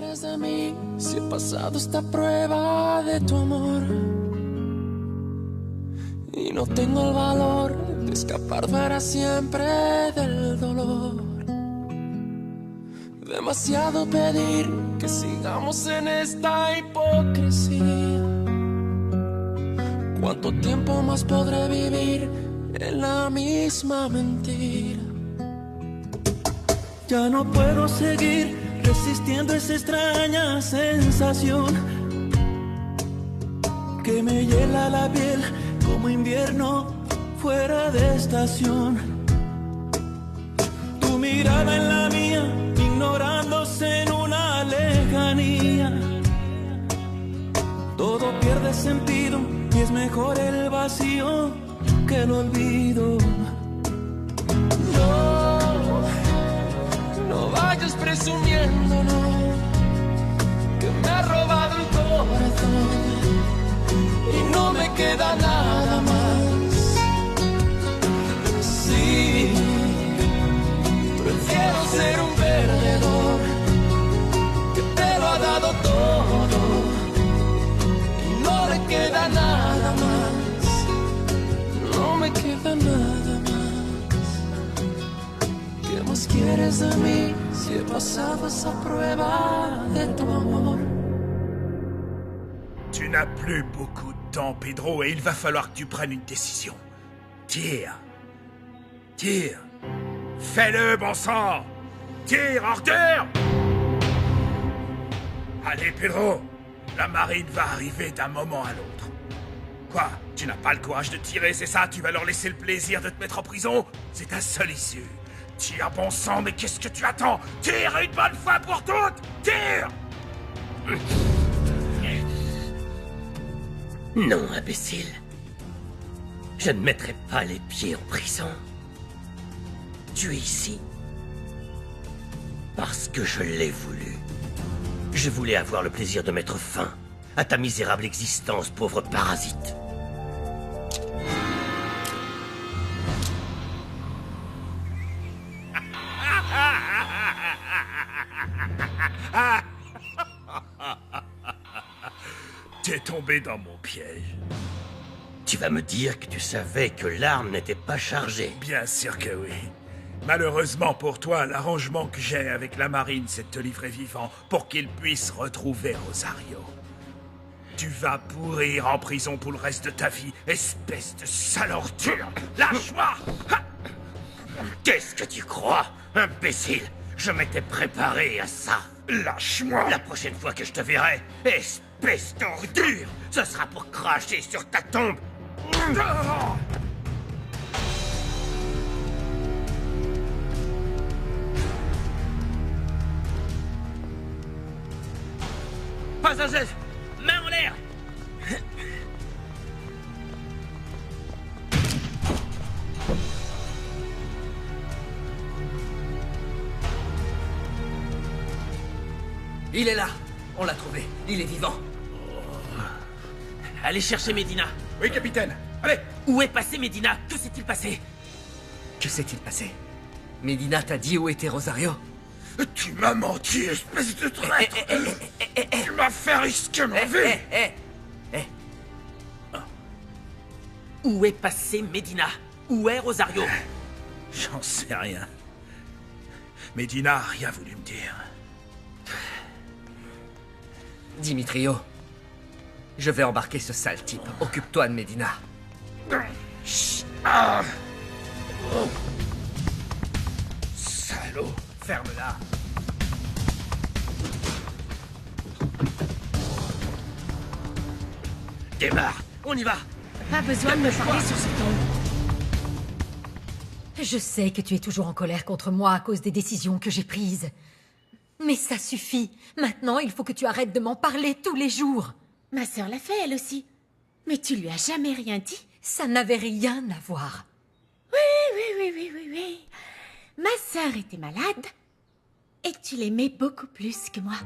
quieres de mí si he pasado esta prueba de tu amor? Y no tengo el valor de escapar para siempre del dolor. Demasiado pedir que sigamos en esta hipocresía. ¿Cuánto tiempo más podré vivir en la misma mentira? Ya no puedo seguir resistiendo esa extraña sensación que me hiela la piel como invierno fuera de estación. Tu mirada en la mía, ignorándose en una lejanía. Todo pierde sentido y es mejor el vacío que el olvido. No vayas presumiendo, no, que me ha robado el corazón y no me queda nada más. Sí, prefiero ser un perdedor que te lo ha dado todo y no le queda nada más. No me queda nada más. ¿Qué más quieres de mí si he pasado esa prueba de tu amor? Tu n'as plus beaucoup de temps, Pedro, et il va falloir que tu prennes une décision. Tire. Tire. Fais-le, bon sang. Tire, ordure. Allez, Pedro. La marine va arriver d'un moment à l'autre. Quoi? Tu n'as pas le courage de tirer, c'est ça? Tu vas leur laisser le plaisir de te mettre en prison? C'est ta seule issue. Tire, bon sang, mais qu'est-ce que tu attends? Tire une bonne fois pour toutes! Tire! Non, imbécile. Je ne mettrai pas les pieds en prison. Tu es ici parce que je l'ai voulu. Je voulais avoir le plaisir de mettre fin à ta misérable existence, pauvre parasite. T'es tombé dans mon piège. Tu vas me dire que tu savais que l'arme n'était pas chargée. Bien sûr que oui. Malheureusement pour toi, l'arrangement que j'ai avec la marine, c'est de te livrer vivant pour qu'ils puissent retrouver Rosario. Tu vas pourrir en prison pour le reste de ta vie, espèce de sale ordure. Lâche-moi! Qu'est-ce que tu crois, imbécile? Je m'étais préparé à ça. Lâche-moi! La prochaine fois que je te verrai, espèce d'ordure, ce sera pour cracher sur ta tombe. Pas un geste! Main en l'air! Il est là. On l'a trouvé. Il est vivant. Allez chercher Medina. Oui, capitaine. Allez! Où est passé Medina? Que s'est-il passé? Que s'est-il passé? Medina t'a dit où était Rosario? Tu m'as menti, espèce de traître! Tu m'as fait risquer ma vie! Où est passé Medina? Où est Rosario? J'en sais rien. Medina a rien voulu me dire. Dimitrio, je vais embarquer ce sale type. Occupe-toi de Medina. Chut. Ah. Oh. Salaud! Ferme-la. Démarre, on y va. Pas besoin de me parler sur ce ton. Je sais que tu es toujours en colère contre moi à cause des décisions que j'ai prises. Mais ça suffit. Maintenant, il faut que tu arrêtes de m'en parler tous les jours. Ma sœur l'a fait, elle aussi. Mais tu lui as jamais rien dit? Ça n'avait rien à voir. Oui. Ma sœur était malade. Et tu l'aimais beaucoup plus que moi.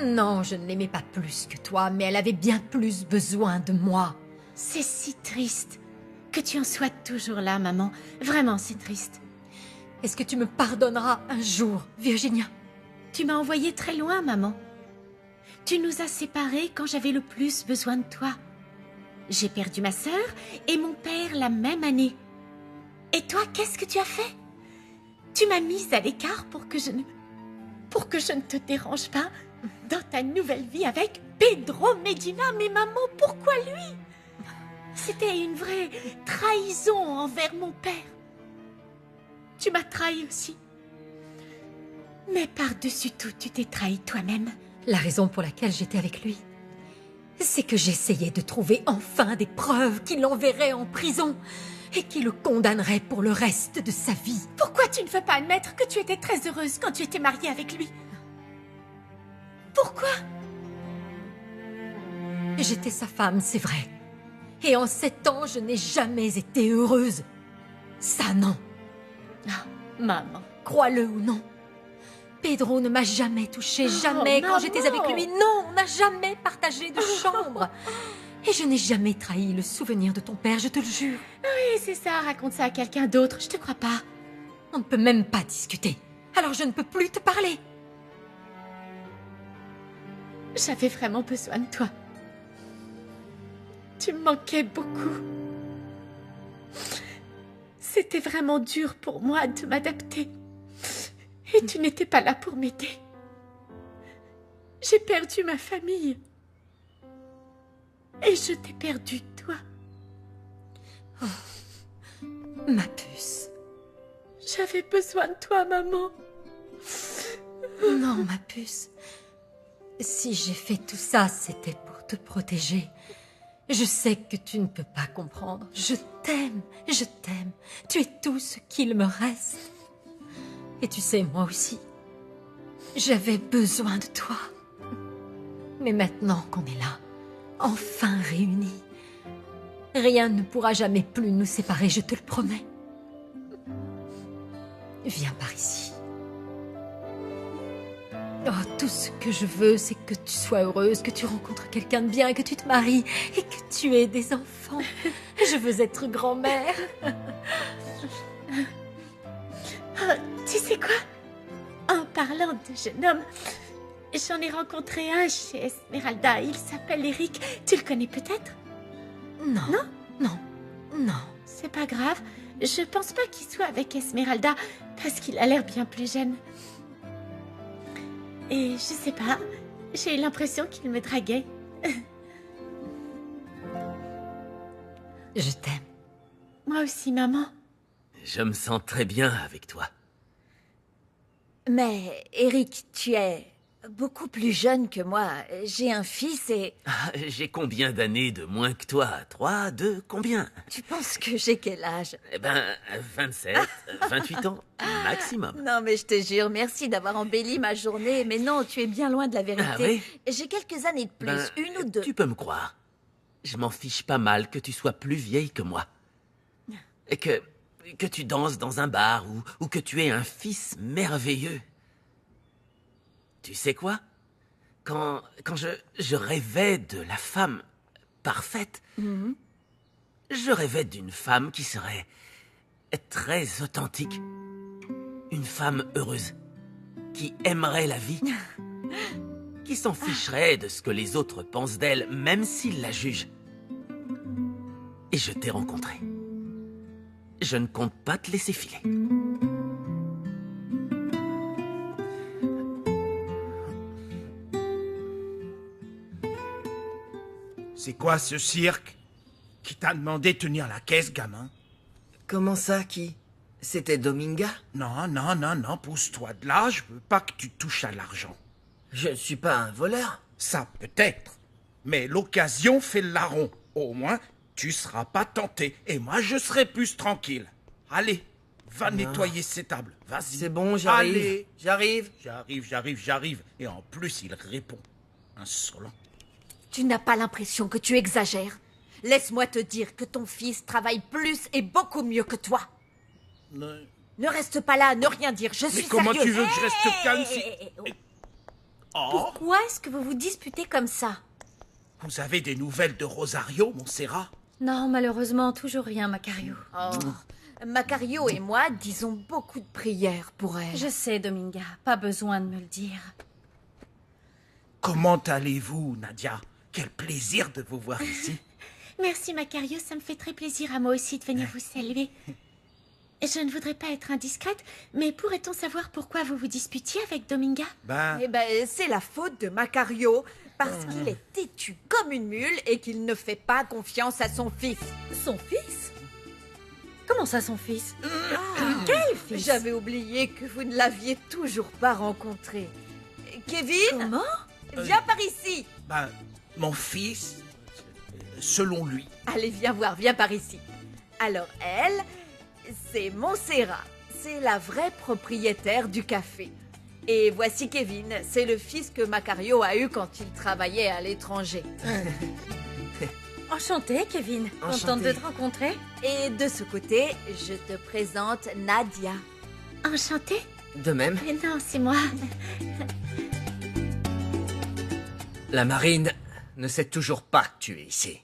Non, je ne l'aimais pas plus que toi, mais elle avait bien plus besoin de moi. C'est si triste. Que tu en sois toujours là, maman. Vraiment, c'est triste. Est-ce que tu me pardonneras un jour, Virginia? Tu m'as envoyé très loin, maman. Tu nous as séparés quand j'avais le plus besoin de toi. J'ai perdu ma sœur et mon père la même année. Et toi, qu'est-ce que tu as fait? Tu m'as mise à l'écart pour que je ne te dérange pas dans ta nouvelle vie avec Pedro Medina. Mais maman, pourquoi lui? C'était une vraie trahison envers mon père. Tu m'as trahi aussi. Mais par-dessus tout, tu t'es trahi toi-même. La raison pour laquelle j'étais avec lui, c'est que j'essayais de trouver enfin des preuves qui l'enverraient en prison et qui le condamneraient pour le reste de sa vie. Pourquoi tu ne veux pas admettre que tu étais très heureuse quand tu étais mariée avec lui? Pourquoi? J'étais sa femme, c'est vrai. Et en 7 ans, je n'ai jamais été heureuse. Ça, non. Ah, maman. Crois-le ou non. Pedro ne m'a jamais touchée, jamais quand j'étais avec lui. Non, on n'a jamais partagé de chambre. Et je n'ai jamais trahi le souvenir de ton père, je te le jure. Oui, c'est ça, raconte ça à quelqu'un d'autre, je te crois pas. On ne peut même pas discuter. Alors je ne peux plus te parler. J'avais vraiment besoin de toi. Tu me manquais beaucoup. C'était vraiment dur pour moi de m'adapter. Et tu n'étais pas là pour m'aider. J'ai perdu ma famille. Et je t'ai perdu, toi. Oh, ma puce. J'avais besoin de toi, maman. Non, ma puce. Si j'ai fait tout ça, c'était pour te protéger. Je sais que tu ne peux pas comprendre. Je t'aime, je t'aime. Tu es tout ce qu'il me reste. Et tu sais, moi aussi, j'avais besoin de toi. Mais maintenant qu'on est là, enfin réunis, rien ne pourra jamais plus nous séparer, je te le promets. Viens par ici. Oh, tout ce que je veux, c'est que tu sois heureuse, que tu rencontres quelqu'un de bien, que tu te maries et que tu aies des enfants. Je veux être grand-mère. Oh, tu sais quoi? En parlant de jeune homme, j'en ai rencontré un chez Esmeralda. Il s'appelle Eric. Tu le connais peut-être? Non. Non? Non. Non. C'est pas grave. Je pense pas qu'il soit avec Esmeralda parce qu'il a l'air bien plus jeune. Et je sais pas, j'ai eu l'impression qu'il me draguait. Je t'aime. Moi aussi, maman. Je me sens très bien avec toi. Mais, Eric, tu es beaucoup plus jeune que moi. J'ai un fils et... Ah, j'ai combien d'années de moins que toi? 3, 2, combien? Tu penses que j'ai quel âge? Eh ben, 27, 28 ans, maximum. Non, mais je te jure, merci d'avoir embelli ma journée. Mais non, tu es bien loin de la vérité. Ah oui? J'ai quelques années de plus, Ben, une ou deux. Tu peux me croire. Je m'en fiche pas mal que tu sois plus vieille que moi. Et que tu danses dans un bar ou que tu aies un fils merveilleux. Tu sais quoi? Quand je rêvais de la femme parfaite, je rêvais d'une femme qui serait très authentique. Une femme heureuse, qui aimerait la vie, qui s'en ficherait de ce que les autres pensent d'elle, même s'ils la jugent. Et je t'ai rencontré. Je ne compte pas te laisser filer. C'est quoi ce cirque? Qui t'a demandé de tenir la caisse, gamin? Comment ça, qui? C'était Dominga? Non, non, non, non, pousse-toi de là, je veux pas que tu touches à l'argent. Je ne suis pas un voleur. Ça peut-être, mais l'occasion fait le larron. Au moins, tu seras pas tenté, et moi je serai plus tranquille. Allez, va nettoyer ces tables, vas-y. C'est bon, j'arrive. Allez. J'arrive. J'arrive, et en plus il répond. Insolent. Tu n'as pas l'impression que tu exagères? Laisse-moi te dire que ton fils travaille plus et beaucoup mieux que toi. Ne reste pas là à ne rien dire, je suis Mais comment sérieuse. tu veux que je reste calme si... Oh, Pourquoi est-ce que vous vous disputez comme ça? vous avez des nouvelles de Rosario, Montserrat? Non, malheureusement, toujours rien, Macario. Oh, Macario et moi disons beaucoup de prières pour elle. Je sais, Dominga. Pas besoin de me le dire. Comment allez-vous, Nadia? Quel plaisir de vous voir ici. Merci, Macario. Ça me fait très plaisir à moi aussi de venir vous saluer. Je ne voudrais pas être indiscrète, mais pourrait-on savoir pourquoi vous vous disputiez avec Dominga? Eh ben, c'est la faute de Macario, parce qu'il est têtu comme une mule et qu'il ne fait pas confiance à son fils. Son fils? Comment ça, son fils? Quel fils? J'avais oublié que vous ne l'aviez toujours pas rencontré. Kevin? Comment? Viens par ici. Mon fils, selon lui. Allez, viens voir, viens par ici. Alors elle, c'est Montserrat. C'est la vraie propriétaire du café. Et voici Kevin, c'est le fils que Macario a eu quand il travaillait à l'étranger. Enchantée, Kevin. Contente de te rencontrer. Et de ce côté, je te présente Nadia. Enchantée? De même, Mais non, c'est moi. la marine ne sait toujours pas que tu es ici.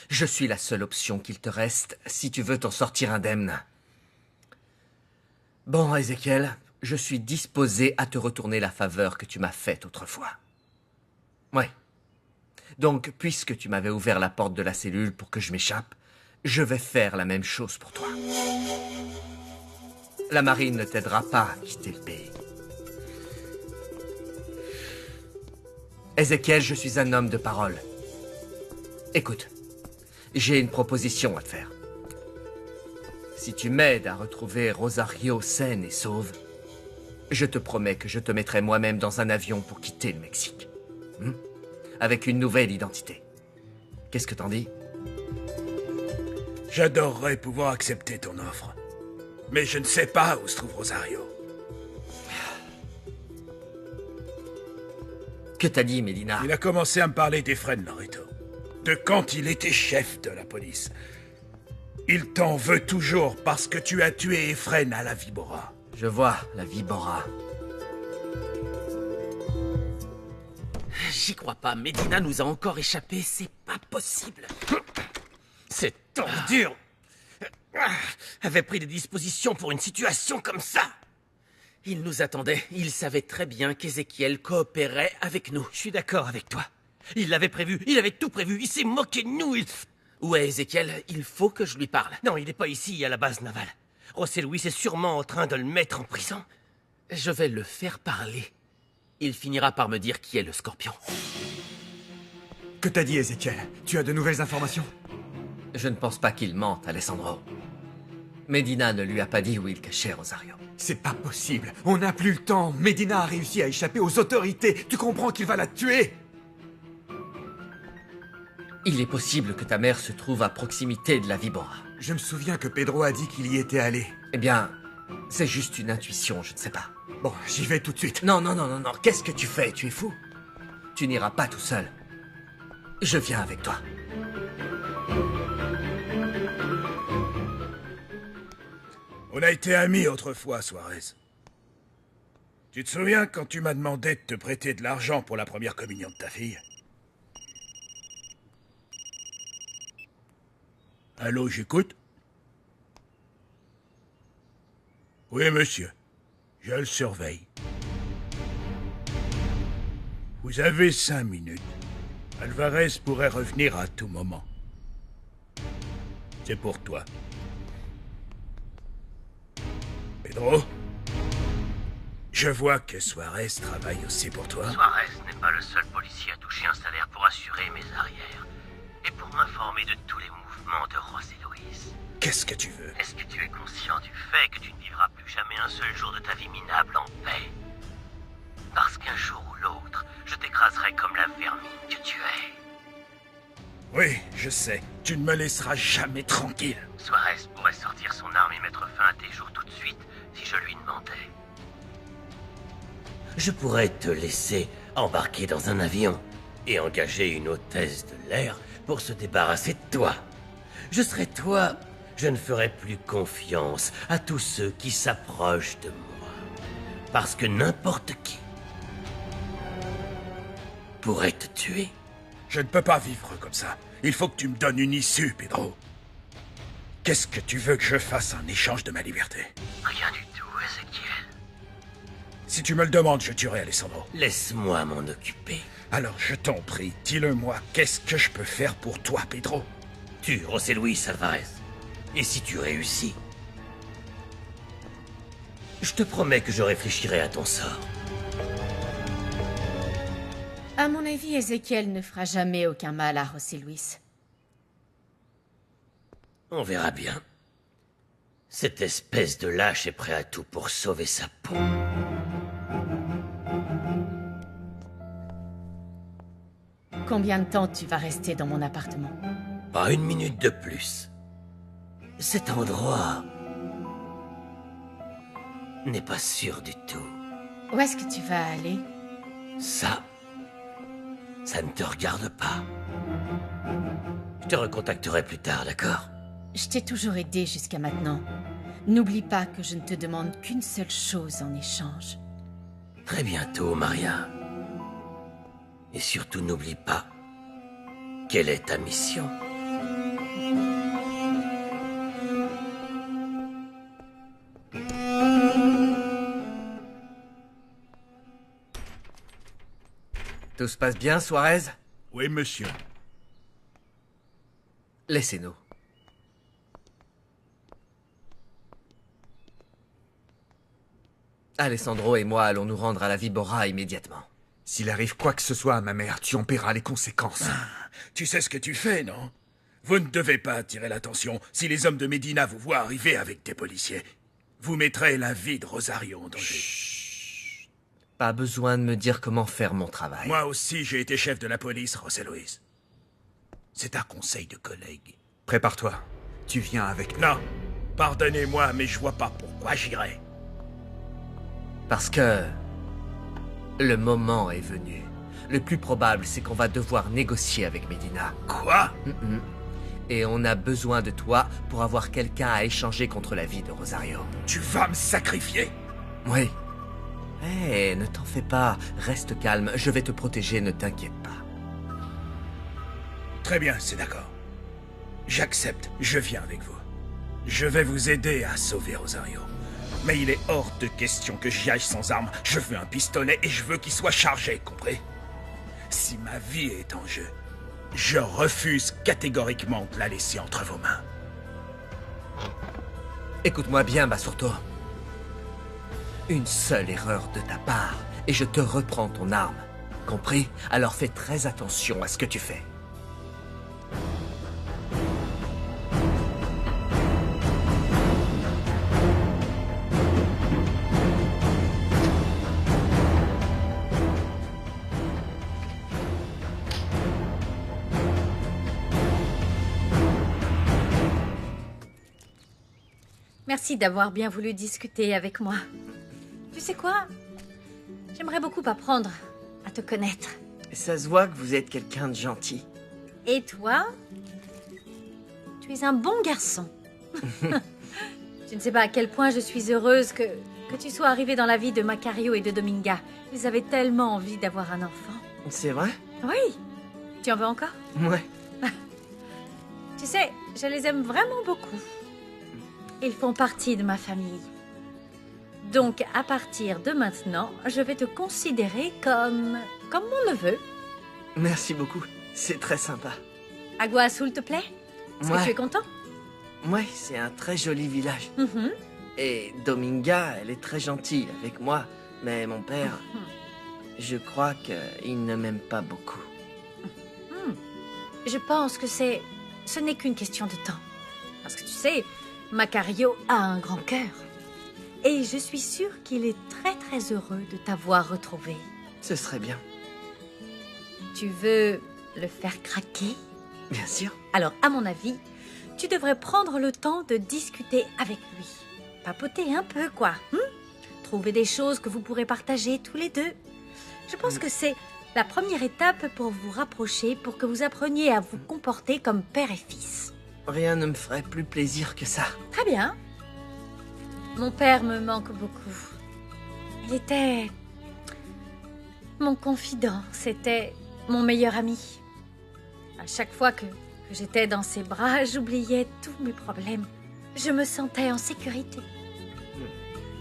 Je suis la seule option qu'il te reste si tu veux t'en sortir indemne. Bon, Ézéchiel, je suis disposé à te retourner la faveur que tu m'as faite autrefois. Ouais. Donc, puisque tu m'avais ouvert la porte de la cellule pour que je m'échappe, je vais faire la même chose pour toi. La marine ne t'aidera pas à quitter le pays. Ézéchiel, je suis un homme de parole. Écoute, j'ai une proposition à te faire. Si tu m'aides à retrouver Rosario saine et sauve, je te promets que je te mettrai moi-même dans un avion pour quitter le Mexique. Avec une nouvelle identité. Qu'est-ce que t'en dis? J'adorerais pouvoir accepter ton offre. Mais je ne sais pas où se trouve Rosario. Que t'as dit, Medina? Il a commencé à me parler d'Efren Loreto. De quand il était chef de la police. Il t'en veut toujours parce que tu as tué Efren à la Vibora. Je vois, la Vibora. J'y crois pas. Medina nous a encore échappé. C'est pas possible. Cet ordure avait pris des dispositions pour une situation comme ça. Il nous attendait. Il savait très bien qu'Ézéchiel coopérait avec nous. Je suis d'accord avec toi. Il l'avait prévu. Il avait tout prévu. Il s'est moqué de nous. Où est Ézéchiel? Il faut que je lui parle. Non, il n'est pas ici, à la base navale. José Luis est sûrement en train de le mettre en prison. Je vais le faire parler. Il finira par me dire qui est le Scorpion. Que t'as dit, Ézéchiel? Tu as de nouvelles informations? Je ne pense pas qu'il mente, Alessandro. Medina ne lui a pas dit où il cachait Rosario. C'est pas possible. On n'a plus le temps. Medina a réussi à échapper aux autorités. Tu comprends qu'il va la tuer? Il est possible que ta mère se trouve à proximité de la Vibora. Je me souviens que Pedro a dit qu'il y était allé. Eh bien, c'est juste une intuition, je ne sais pas. Bon, j'y vais tout de suite. Non. Qu'est-ce que tu fais? Tu es fou. Tu n'iras pas tout seul. Je viens avec toi. On a été amis autrefois, Suarez. Tu te souviens quand tu m'as demandé de te prêter de l'argent pour la première communion de ta fille? Allô, j'écoute? Oui, monsieur. Je le surveille. Vous avez 5 minutes. Alvarez pourrait revenir à tout moment. C'est pour toi. Pedro? Je vois que Suarez travaille aussi pour toi. Suarez n'est pas le seul policier à toucher un salaire pour assurer mes arrières. Et pour m'informer de tous les mouvements de José Luis. Qu'est-ce que tu veux? Est-ce que tu es conscient du fait que tu ne vivras plus jamais un seul jour de ta vie minable en paix? Parce qu'un jour ou l'autre, je t'écraserai comme la vermine que tu es. Oui, je sais. Tu ne me laisseras jamais tranquille. Suarez pourrait sortir son arme et mettre fin à tes jours tout de suite si je lui demandais. Je pourrais te laisser embarquer dans un avion et engager une hôtesse de l'air pour se débarrasser de toi. Je serai toi. Je ne ferai plus confiance à tous ceux qui s'approchent de moi. Parce que n'importe qui pourrait te tuer. Je ne peux pas vivre comme ça. Il faut que tu me donnes une issue, Pedro. Qu'est-ce que tu veux que je fasse en échange de ma liberté? Rien du tout, Ezekiel. Si tu me le demandes, je tuerai Alessandro. Laisse-moi m'en occuper. Alors je t'en prie, dis-le-moi, qu'est-ce que je peux faire pour toi, Pedro? Tue José Luis Alvarez. Et si tu réussis, je te promets que je réfléchirai à ton sort. À mon avis, Ezekiel ne fera jamais aucun mal à José Luis. On verra bien. Cette espèce de lâche est prêt à tout pour sauver sa peau. Combien de temps tu vas rester dans mon appartement? Pas une minute de plus. Cet endroit n'est pas sûr du tout. Où est-ce que tu vas aller? Ça ne te regarde pas. Je te recontacterai plus tard, d'accord? Je t'ai toujours aidé jusqu'à maintenant. N'oublie pas que je ne te demande qu'une seule chose en échange. Très bientôt, Maria. Et surtout, n'oublie pas, quelle est ta mission? Tout se passe bien, Suarez? Oui, monsieur. Laissez-nous. Alessandro et moi allons nous rendre à la Vibora immédiatement. S'il arrive quoi que ce soit à ma mère, tu en paieras les conséquences. Tu sais ce que tu fais, non? Vous ne devez pas attirer l'attention. Si les hommes de Medina vous voient arriver avec des policiers, vous mettrez la vie de Rosario en danger. Chut. Pas besoin de me dire comment faire mon travail. Moi aussi, j'ai été chef de la police, José Luis. C'est un conseil de collègue. Prépare-toi. Tu viens avec nous. Non, pardonnez-moi, mais je vois pas pourquoi j'irai. Parce que... le moment est venu. Le plus probable, c'est qu'on va devoir négocier avec Medina. Quoi? Et on a besoin de toi pour avoir quelqu'un à échanger contre la vie de Rosario. Tu vas me sacrifier? Oui. Hé, ne t'en fais pas. Reste calme, je vais te protéger, ne t'inquiète pas. Très bien, c'est d'accord. J'accepte, je viens avec vous. Je vais vous aider à sauver Rosario. Mais il est hors de question que j'y aille sans armes. Je veux un pistolet et je veux qu'il soit chargé, compris? Si ma vie est en jeu, je refuse catégoriquement de la laisser entre vos mains. Écoute-moi bien, Basurto. Une seule erreur de ta part, et je te reprends ton arme. Compris? Alors fais très attention à ce que tu fais. Merci d'avoir bien voulu discuter avec moi. Tu sais quoi? J'aimerais beaucoup apprendre à te connaître. Ça se voit que vous êtes quelqu'un de gentil. Et toi? Tu es un bon garçon. Tu ne sais pas à quel point je suis heureuse que tu sois arrivé dans la vie de Macario et de Dominga. Ils avaient tellement envie d'avoir un enfant. C'est vrai? Oui. Tu en veux encore? Ouais. Tu sais, je les aime vraiment beaucoup. Ils font partie de ma famille. Donc, à partir de maintenant, je vais te considérer comme mon neveu. Merci beaucoup. C'est très sympa. Agua Azul te plaît? Est-ce que tu es content? Ouais, c'est un très joli village. Mhm. Et Dominga, elle est très gentille avec moi. Mais mon père, je crois qu'il ne m'aime pas beaucoup. Je pense que ce n'est qu'une question de temps. Parce que tu sais, Macario a un grand cœur. Et je suis sûre qu'il est très très heureux de t'avoir retrouvé. Ce serait bien. Tu veux le faire craquer? Bien sûr. Alors, à mon avis, tu devrais prendre le temps de discuter avec lui. Papoter un peu, quoi. Trouver des choses que vous pourrez partager tous les deux. Je pense que c'est la première étape pour vous rapprocher, pour que vous appreniez à vous comporter comme père et fils. Rien ne me ferait plus plaisir que ça. Très bien. Mon père me manque beaucoup. Il était mon confident, c'était mon meilleur ami. À chaque fois que que j'étais dans ses bras, j'oubliais tous mes problèmes. Je me sentais en sécurité.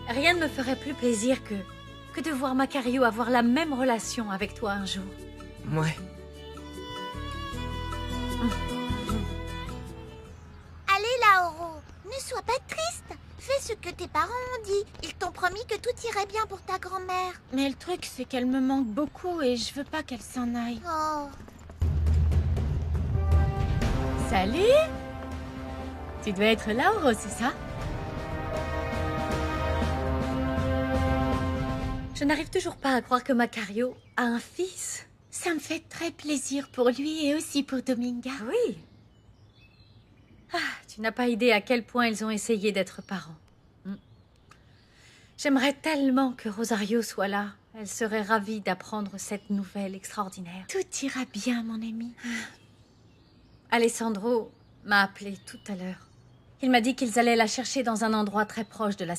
Rien ne me ferait plus plaisir que de voir Macario avoir la même relation avec toi un jour. Ouais. Allez, Lauro, ne sois pas triste. Fais ce que tes parents ont dit. Ils t'ont promis que tout irait bien pour ta grand-mère. Mais le truc, c'est qu'elle me manque beaucoup et je veux pas qu'elle s'en aille. Oh. Salut! Tu dois être Lauro, c'est ça? Je n'arrive toujours pas à croire que Macario a un fils. Ça me fait très plaisir pour lui et aussi pour Dominga. Oui. Ah, tu n'as pas idée à quel point ils ont essayé d'être parents. J'aimerais tellement que Rosario soit là. Elle serait ravie d'apprendre cette nouvelle extraordinaire. Tout ira bien, mon ami. Alessandro m'a appelé tout à l'heure. Il m'a dit qu'ils allaient la chercher dans un endroit très proche de la